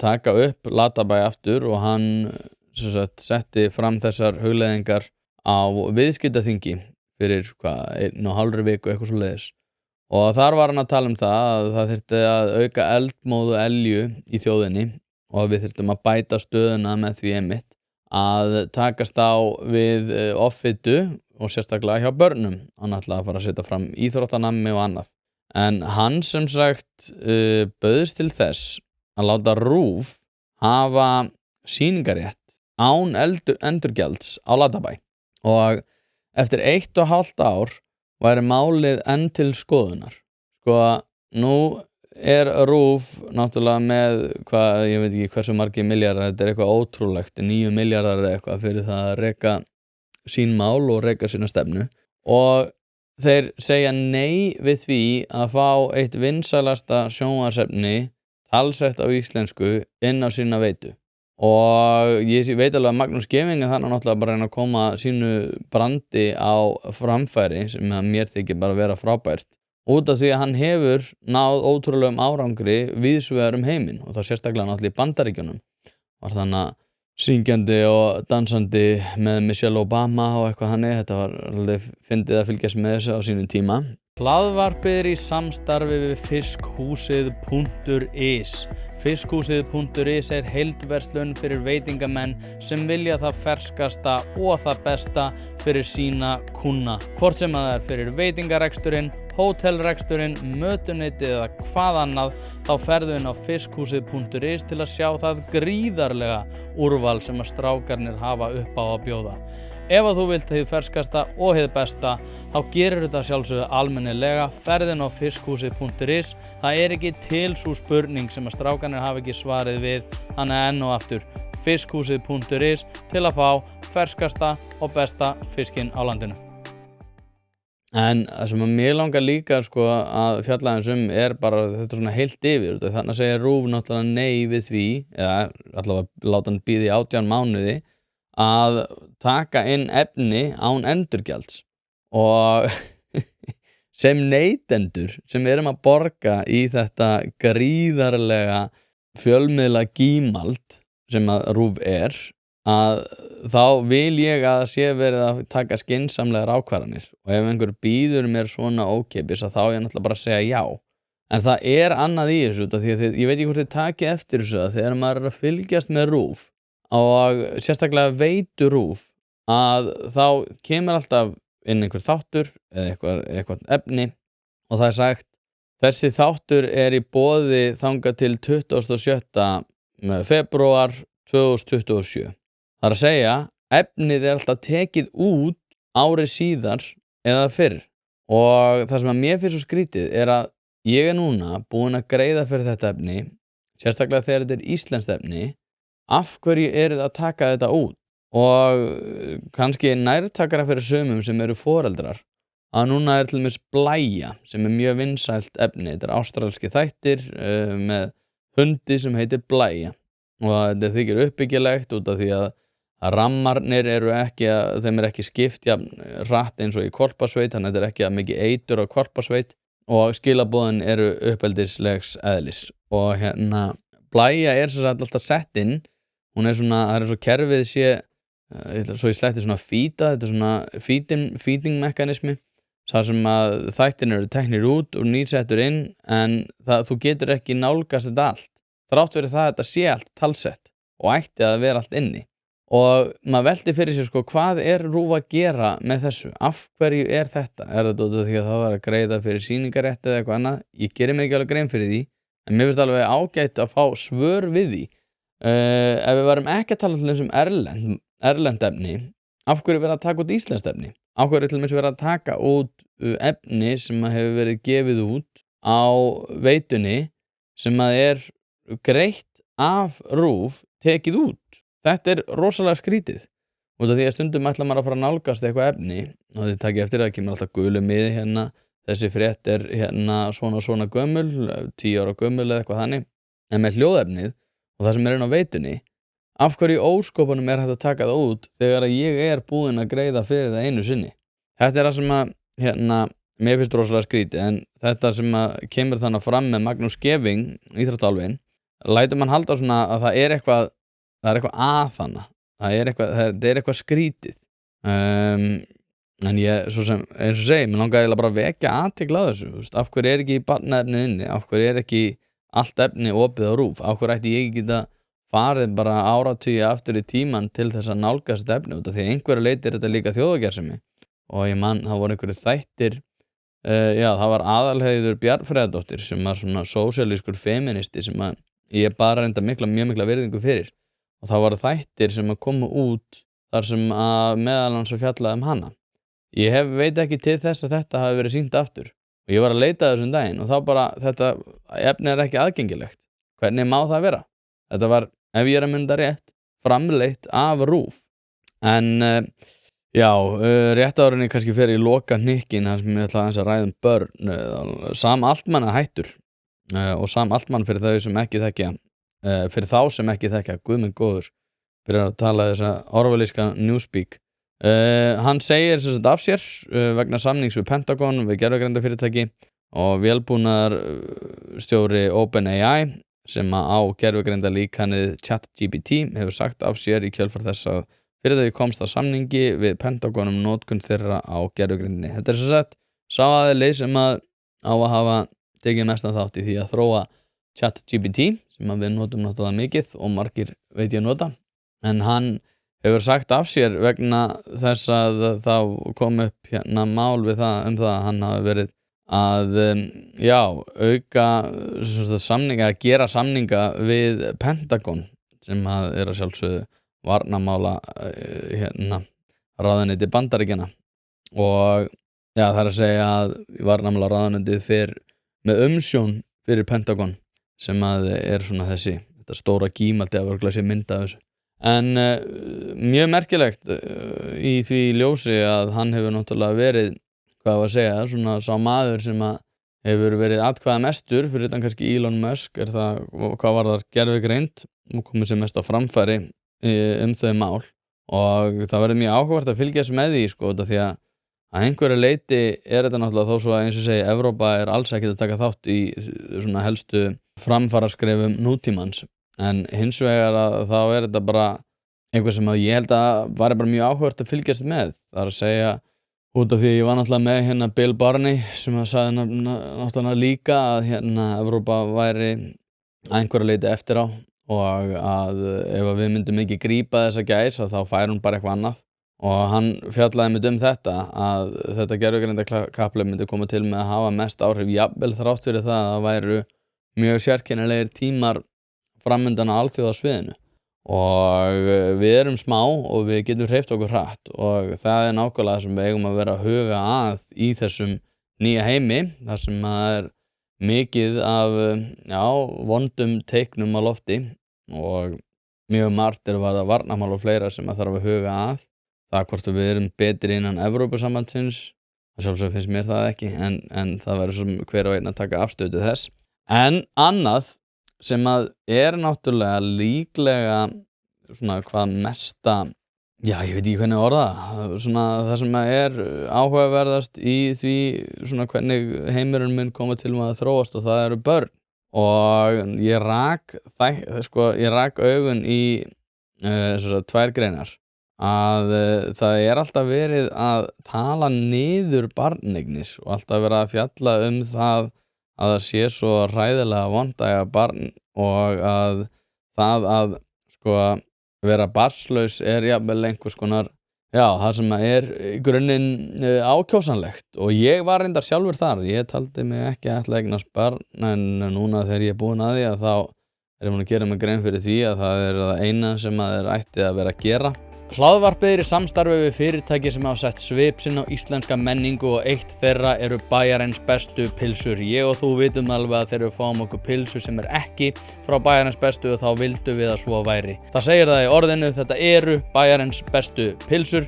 S1: taka upp Latabæ aftur og hann sem sagt setti fram þessar hugleiðingar á viðskiptaþingi fyrir 1,5 viku eitthvað svoleiðis og þar var hann að tala það að það þyrfti að auka eldmóð og elju í þjóðinni og við þyrftum að bæta stöðuna með því einmitt að takast á við offitu og sérstaklega hjá börnum. Hann ætlaði að fara að setja fram íþróttanami og annað en hann sem sagt bauðst til þess að láta RÚV hafa sýningarétt án endurgjalds á Latabæ og eftir 1,5 ár væri málið enn til skoðunar. Sko, nú RÚV náttúrulega með hvað, ég veit ekki hversu margir milljarðar, þetta eitthvað ótrúlegt, 9 milljarðar eitthvað fyrir það að reka sín mál og reka sína stefnu og þeir segja nei við því að fá eitt vinsælasta sjónvarpsefni talsett á íslensku inn á sína veitu og ég veit alveg að Magnús Geving þannig náttúrulega bara reyna að koma sínu brandi á framfæri sem að mér þykir bara vera frábært út af því að hann hefur náð ótrúlegum árangri víðsvegar heiminn og þá sérstaklega náttúrulega í Bandaríkjunum var þannig að syngjandi og dansandi með Michelle Obama og eitthvað hannig, þetta var alveg fyndið að fylgjast með þessu á sínum tíma. Hlaðvarpið í samstarfi við fiskhúsið.is. Fiskhúsið.is heildverslun fyrir veitingamenn sem vilja það ferskasta og það besta fyrir sína kúnna. Hvort sem það fyrir veitingareksturinn, hótelreksturinn, mötuneytið eða hvað annað, þá ferðu inn á fiskhúsið.is til að sjá það gríðarlega úrval sem að strákarnir hafa upp á að bjóða. Ef að þú vilt hið ferskasta og hið besta, þá gerir þetta sjálfsögðu almennilega, ferðin á fiskhúsið.is. Það ekki til sú spurning sem að strákarnir hafa ekki svarið við, þannig enn og aftur fiskhúsið.is til að fá ferskasta og besta fiskinn á landinu. En það sem að mér langar líka að fjalla aðeins bara þetta svona heilt yfir. Þannig að segja RÚV náttúrulega nei við því, eða allavega láta hann bíða í 18 mánuði, að taka inn efni án endurgjalds og sem neytendur sem erum að borga í þetta gríðarlega fjölmiðla gímald sem að RÚV að þá vil ég að sé verið að taka skynsamlegar ákvarðanir og ef einhver býður mér svona ókeypis að þá ég náttúrulega bara að segja já en það annað í þessu því að ég veit ekki hvort þið taki eftir þessu að þegar maður að fylgjast með RÚV og sérstaklega veitu RÚV að þá kemur alltaf inn einhver þáttur eða eitthvað efni og það sagt þessi þáttur í boði þangað til 27. febrúar 2027. Það að segja, efnið alltaf tekið út ári síðar eða fyrr og það sem að mér finnst svo skrítið að ég núna búinn að greiða fyrir þetta efni, sérstaklega þegar þetta íslenskt efni, af hverju þið að taka þetta út og kannski nærtakara fyrir sumum sem eru foreldrar að núna til dæmis Blæja sem mjög vinsælt efni, þetta ástralski þættir með hundi sem heitir Blæja og þetta þykir uppbyggilegt út af því að rammarnir þeim ekki skipt hratt eins og í hvolpasveit, þannig að þetta ekki mikið eitur á hvolpasveit og skilaboðin eru uppeldislegs eðlis og Blæja sem sagt alltaf sett inn, hún svona, það eins og kerfið sé, svo ég sletti svona fýta, þetta svona feeding mekanismi, þar sem að þættin eru teknir út og nýsettur inn en þú getur ekki nálgast þetta allt. Þrátt fyrir það að þetta sé allt talsett og ætti að vera allt inni. Og maður velti fyrir sér hvað RÚV að gera með þessu? Af hverju þetta? Þetta út af því að það var að greiða fyrir sýningarétt eða eitthvað annað? Ég gerir mig ekki alveg grein fyrir því, en mér finnst alveg ágætt að fá svör við því. Ef við varum ekki að tala til þessum erlend efni, af hverju verið að taka út íslenskt efni? Af hverju til dæmis verið að taka út efni sem hefur verið gefið út á veitunni sem að greitt af RÚV tekið út? Þetta rosalega skrítið. Út af því að stundum ætla maður að fara að nálgast eitthvað efni og þið takið eftir að kemur alltaf gulu miði þessi frétt svona gömul, 10 ára gömul eða eitthvað þannig, en með hljóðefnið og það sem inn á veitunni, af hverju óskopunum hægt að taka það út þegar að ég búinn að greiða fyrir það einu sinni? Þetta það sem að, mér finnst rosalega skrítið, en þetta sem að kemur þannig fram með Magnús Geving, íþróttálfin, lætur mann halda svona að það eitthvað að þannig, það eitthvað skrítið. En ég, svo sem, eins og segi, mér langar eiginlega bara að vekja athygli á þessu, af hverju ekki barnaefnið inni, af hverju ekki allt efni opið á RÚV, af hverju ætti ég ekki geta farið bara áratugi aftur í tíman til þess að nálgast efni út af því að einhverju leyti þetta líka þjóðagersemi og ég man, það voru einhverju þættir það var Aðalheiður Bjarnfreðardóttir sem var svona sósíalískur feministi sem að ég bara reynda mjög mikla virðingu fyrir og það voru þættir sem að koma út þar sem að meðal hans að fjalla hana. Ég veit ekki til þess að þetta hafi verið sýnt aftur og ég var að leita að þessum daginn og þá bara þetta efni er ekki aðgengilegt. Hvernig má það vera? Þetta var, ef ég er að mynda rétt, framleitt af RÚV. En já, rétt áður en ég kannski fer í loka hnykkin þar sem ég ætla aðeins að ræða börn. Sam Altman hættur og Sam Altman fyrir þau sem ekki þekkja, fyrir þá sem ekki þekkja, guð minn góður, byrjar að tala þessa orwellíska newspeak. Hann segir sem sagt af sér vegna samnings við Pentagon, við gervigreindarfyrirtæki og vélbúnaðarstjóri OpenAI sem á gervigreindarlíkanið ChatGPT hefur sagt af sér í kjölfar þess að fyrirtæki komst að samningi við Pentagon notkun þeirra á gervigreindinni. Þetta er sem sagt sá aðili sem á að hafa tekið mestan þátt í því að þróa ChatGPT sem við notum náttúrulega mikið og margir veit ég nota, en hann hefur sagt af sér vegna þess að þá kom upp hérna mál við það það að hann hafi verið að auka samninga, að gera samninga við Pentagon sem að sjálfsögðu varnarmála ráðuneyti Bandaríkjanna og það er að segja að varnarmála ráðuneytið fer með umsjón fyrir Pentagon sem að svona þetta stóra gímaldi að örgla sér mynda þessu. En mjög merkilegt í því ljósi að hann hefur náttúrulega verið, hvað að segja, svona sá maður sem að hefur verið atkvæða mestur fyrir utan kannski Elon Musk, það hvað var þar gervigreind og komið sér mest á framfæri þau mál og það verður mjög áhugavert að fylgjast með því sko, því að einhverju leiti þetta náttúrulega þó svo að eins og segi Evrópa alls ekki að taka þátt í svona helstu framfaraskrefum nútímans, en hins vegar að þá þetta bara einhver sem að ég held að var bara mjög áhugavert að fylgjast með, það er að segja út af því ég var náttúrulega með hérna Bill Barney sem að sagði náttúrulega líka að hérna Evrópa væri einhverju leiti eftir á og að ef við myndum ekki grípa þessa gæs að þá fær hún bara eitthvað annað og hann fjallaði með þetta að þetta gervigreindarkapphlaup myndi koma til með að hafa mest áhrif, jafnvel þrátt fyrir það að það væru mjög sérkennilegir tímar framundan á alþjóðasviðinu og við erum smá og við getum hreyft okkur hratt og það nákvæmlega sem við eigum að vera að huga að í þessum nýja heimi þar sem að mikið af vondum teiknum á lofti og mjög margt varða varnarmál og fleira sem að þarf að huga að það hvort við erum betri innan Evrópusambandsins, sjálfsög finnst mér það ekki en það verður sem hver og einn að taka afstöðu til þess. En annað sem að náttúrulega líklega svona hvað mesta, ég veit ekki hvernig orða, svona það sem að áhugaverðast í því svona hvernig heimurinn mun koma til með að þróast og það eru börn og ég rak augun í tvær greinar að það alltaf verið að tala niður barneignir og alltaf verið að fjalla það að það sé svo hræðilega vont að eiga barn og að það að vera barnslaus jafnvel einhvers konar það sem í grunninn ákjósanlegt og ég var reyndar sjálfur þar, ég taldi mig ekki að ætla að eignast barn en núna þegar ég er búinn að því að þá ég búinn að gera mig grein fyrir því að það það eina sem að ætti að vera að gera. Hlaðvarpið í samstarfi við fyrirtæki sem hafa sett svip sinn á íslenska menningu og eitt þeirra eru Bæjarins bestu pylsur. Ég og þú vitum alveg að þegar við fáum okkur pylsu sem ekki frá Bæjarins bestu og þá vildum við að svo væri. Það segir það í orðinu, þetta eru Bæjarins bestu pylsur.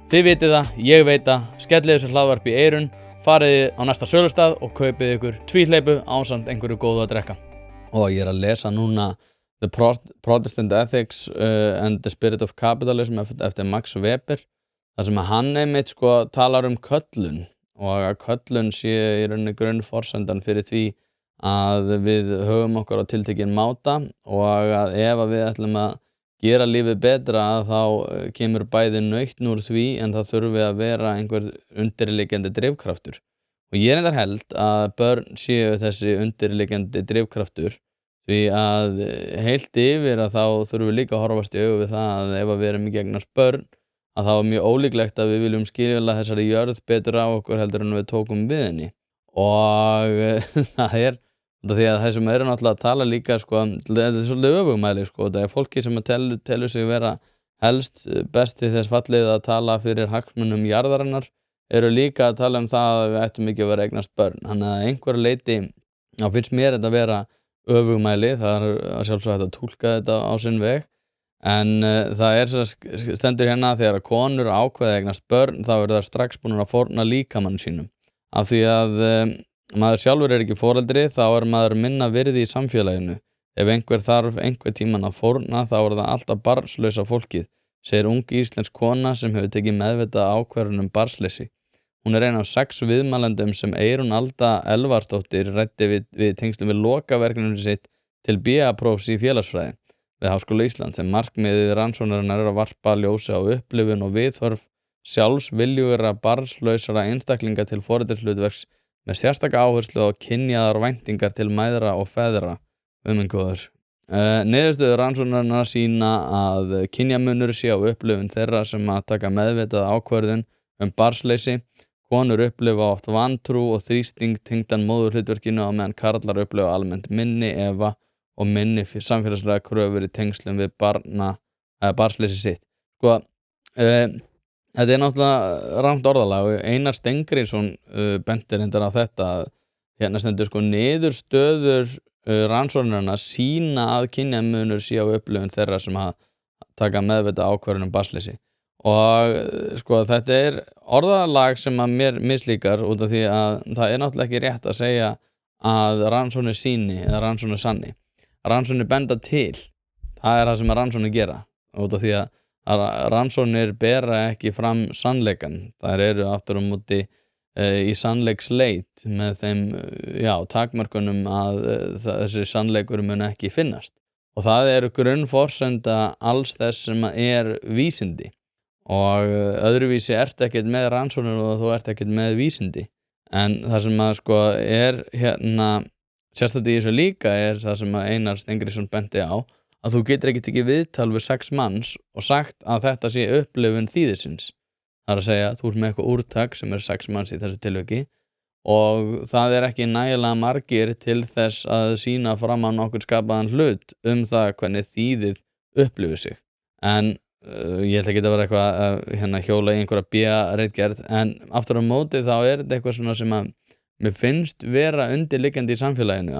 S1: Þið vitið það, ég veit það, skellið þessu hlaðvarpi í eyrun, farið á næsta sölustað og kaupið ykkur tvíhleypu ásamt einhverju góðu að drekka. Og ég að lesa núna The Protestant Ethics and the Spirit of Capitalism eftir Max Weber þar sem að hann einmitt talar köllun og að köllun sé í rauninni grunnforsendan fyrir því að við höfum okkur á tiltekinn máta og að ef við ætlum að gera lífið betra þá kemur bæði nautn úr því en það þurfi að vera einhver undirliggjandi drifkraftur og ég reyndar held að börn séu þessi undirliggjandi drifkraftur því að heilt yfir að þá þurfum við líka að horfast í augu við það að ef við erum ekki eignast börn að þá mjög ólíklegt að við viljum skila þessari jörð betur á okkur heldur en við tókum við henni og það því að það sem náttúrulega að tala líka þetta er svolítið öfugmæli það er fólki sem telur sig vera helst besti þess fallið að tala fyrir hagsmunum jarðarinnar eru líka að tala það að við ættum ekki að vera að eignast börn. Þannig að einhverju leyti þá finnst mér þetta vera öfugmæli, það að sjálfsögðu hægt að túlka þetta á sinn veg. En það stendur hérna þegar að konur ákveða að eignast börn þá eru það strax búin að fórna líkamann sínum. Af því að maður sjálfur ekki foreldri þá maður minna virði í samfélaginu. Ef einhver þarf einhver tíman að fórna þá það alltaf barnslausa fólkið, segir ung íslensk kona sem hefur tekið meðvitaða ákvörðun barnsleysi. Hún ein af 6 viðmælendum sem Eyrún Alda Elvarsdóttir ræddi við tengslum við lokaverkefninu sitt til BA-prófs í félagsfræði við Háskóla Íslands sem markmiðið rannsóknarinnar að varpa ljósi á upplifun og viðhorf sjálfsviljugra barnslausra einstaklinga til foreldrishlutverks með sérstaka áherslu á kynjaðar væntingar til mæðra og feðra. Góður. Niðurstöður rannsóknarinnar sýna að kynjamunur sé á upplifun þeirra sem að taka meðvitaða ákvörðun barnsleysi. Konur upplifa oft vantrú og þrýsting tengdan móðurhlutverkinu á meðan karlar upplifa almennt minni efa og minni samfélagslega kröfur í tengslum við barnsleysi sitt. Þetta náttúrulega rangt orðalag og Einar Steingrímsson bentir reyndar á þetta að hérna stendur niðurstöður rannsóknarinnar sýna að kynjamunur sé á upplifun þeirra sem að taka meðvitaða ákvörðun barnsleysi. Og þetta orðalag sem að mér mislíkar út af því að það náttúrulega ekki rétt að segja að rannsóknir sýni eða rannsóknir sanni. Rannsóknir benda til, það það sem að rannsóknir gera út af því að rannsóknir bera ekki fram sannleikan. Þær eru aftur á móti í sannleiksleit með þeim takmörkunum að þessi sannleikur mun ekki finnast. Og það grunnforsenda alls þess sem vísindi. Og öðruvísi ekkert með rannsóknir og þú ekkert með vísindi. En það sem að hérna sérstætt í þessu líka það sem að Einar Steingrímsson benti á að þú getur ekki tekið viðtal við 6 manns og sagt að þetta sé upplifun þýðisins. Það að segja, þú með eitthvað úrtak sem 6 manns í þessu tilviki og það ekki nægilega margir til þess að sýna fram á nokkurn skapaðan hlut það hvernig þýðið upplifir sig. En ég ætla ekki að vera eitthvað hjóla í einhverja BA-ritgerð en aftur á móti þá þetta eitthvað svona sem að mér finnst vera undirliggjandi í samfélaginu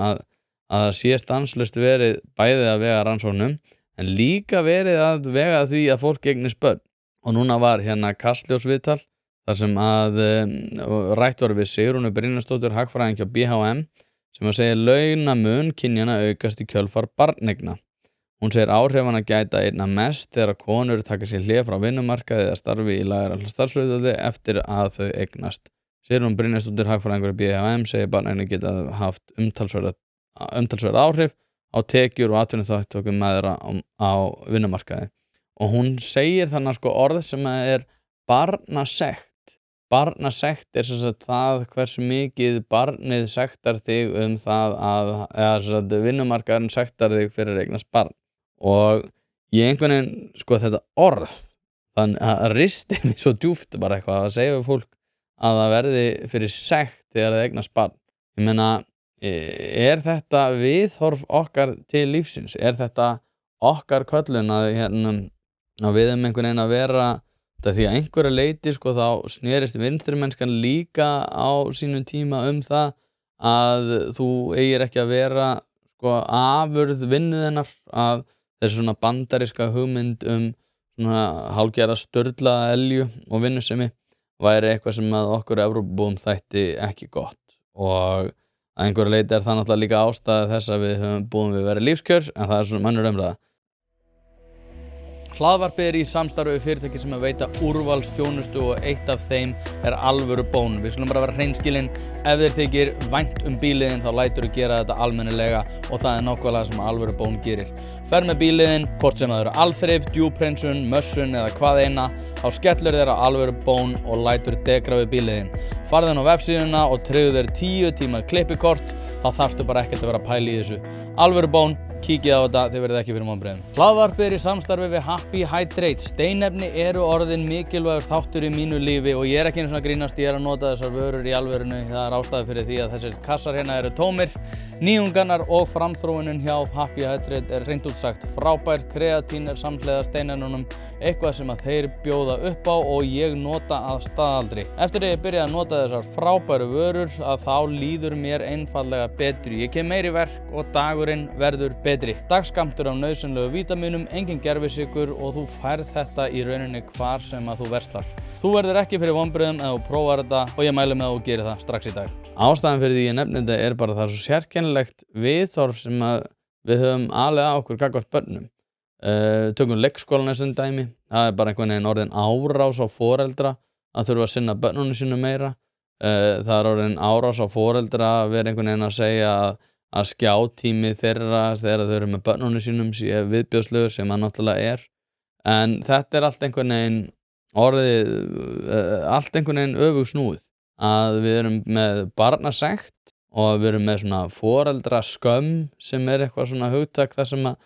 S1: að sé stanslaust verið bæði að vega rannsóknum en líka verið að vega því að fólk eignist börn. Og núna var Kastljósviðtal þar sem að rætt var við Sigrúnu Brynjarsdóttur hagfræðing hjá BHM sem að segja launamun kynjanna aukast í kjölfar barneigna. Hún segir áhrifana gæta einna mest þegar konur taka sér hlé frá vinnumarkaði eða starfi í lægra starfshlutfalli eftir að þau eignast. Sigrún Brynjarsdóttir hagfræðingur í BHM segir barneigna geta haft umtalsverð áhrif á tekjur og atvinnuþátttöku mæðra á vinnumarkaði. Og hún segir þannig orð sem barnasekt. Barnasekt sem sagt það hversu mikið barnið sektar þig það að vinnumarkaðurinn sektar þig fyrir eignast barn. Og ég einhvern veginn þetta orð þannig að risti mig svo djúpt bara eitthvað að segja við fólk að það verði fyrir sekt þegar það eignast barn. Ég meina, þetta viðhorf okkar til lífsins? Þetta okkar köllun að við einhvern veginn að vera því að einhverju leyti þá snerist vinstrimennskan líka á sínum tíma það að þú eigir ekki að vera afurð vinnu þinnar að þessi svona bandaríska hugmynd svona hálfgerða sturlaða elju og vinnusemi væri eitthvað sem að okkur Evrópubúum þætti ekki gott og að einhverju leyti það náttúrulega líka ástæða þess að við höfum búin við verið lífskjör en það svona önnur umræða. Hlaðvarpið í samstarfi við fyrirtæki sem veita úrvalsþjónustu og eitt af þeim alvöru bón. Við skulum bara vera hreinskilin, ef þér þykir vænt bíliðinn þá læturðu gera þetta almennilega og það nákvæmlega sem alvöru bón gerir. Ferð með bíliðinn, hvort sem það eru alþrif, djúphreinsun, mössun eða hvað eina, þá skellur þér á alvöru bón og lætur degra við bíliðinn. Farðu inn á vefsíðuna og tryggðu þér 10 tíma klippikort, þá þarftu bara ekkert að vera að pæla í þessu. Alvöru bón, kíkið á þetta, þið verðið ekki fyrir vonbrigðum. Hlaðvarpið í samstarfi við Happy Hydrate. Steinefni eru orðin mikilvægur þáttur í mínu lífi og ég ekki einu svona grínast, ég að nota þessar vörur í alvörinu. Það ástæði fyrir því að þessir kassar hérna eru tómir. Nýjungarnar og framþróunin hjá Happy Hydrate hreint út sagt frábær. Kreatín samhliða steinefnunum eitthvað sem að þeir bjóða upp á og ég nota að staðaldri. Eftir að ég byrja að nota þessar frábæru vörur að þá líður mér einfallega betur. Ég kem meiri verk og dagurinn verður betri. Dagskammtur af nauðsynlegu vítamínum, engin gervisykur og þú færð þetta í rauninni hvar sem að þú verslar. Þú verður ekki fyrir vonbrigðum ef þú prófar þetta og ég mæli með að þú gerir það strax í dag. Ástæðan fyrir því ég nefni þetta bara það svo sérkennilegt viðhorf sem að við höfum alveg á okkur gagnvart börnum. Tökum leikskólann sem dæmi. Það bara einhvern veginn orðin árás á foreldra að þurfa að sinna börnunum sínum meira. Það orðin árás á foreldra að vera einhvern veginn að segja að skjátími þeirra þegar þau eru með börnunum sínum sé viðbjóðslegur sem það náttúrulega en þetta allt einhvern veginn orðið allt einhvern veginn öfugsnúið að við erum með barnasekt og við erum með svona foreldraskömm sem eitthvað svona hugtak þar sem að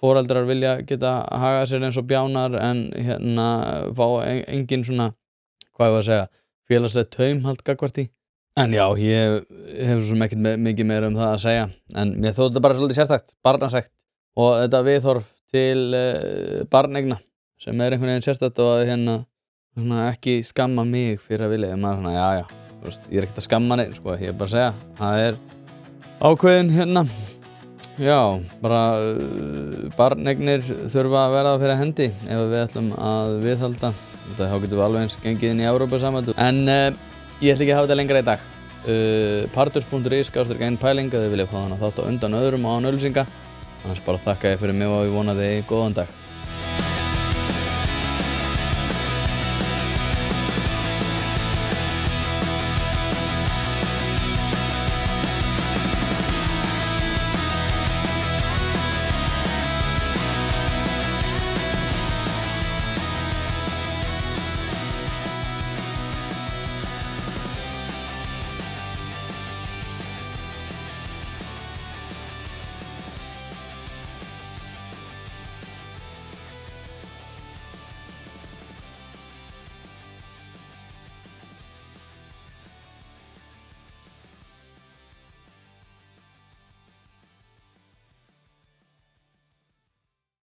S1: foreldrar vilja geta hagað sér eins og bjánar en fá engin svona, hvað ég var að segja, félagslega taumhald gagnvart því. En já, ég hef svo mikið meira það að segja en mér þótti þetta bara svolítið sérstakt, barnasekt og þetta viðhorf til barneigna sem einhvern veginn sérstakt og ekki skamma mig fyrir að vilja maður já, ég ekkert að skamma neitt sko, ég bara að segja, það ákveðin já, bara barneignir þurfa að vera fyrir hendi ef við ætlum að viðhalda þá getum við alveg eins gengið inn í Evrópusambandu en ég ætla ekki að hafa þetta lengra í dag parturs.is/einpæling ef þið viljið fá hana þátt á undan öðrum og án auglýsinga annars bara þakka ég fyrir mig og ég vona þig góðan dag.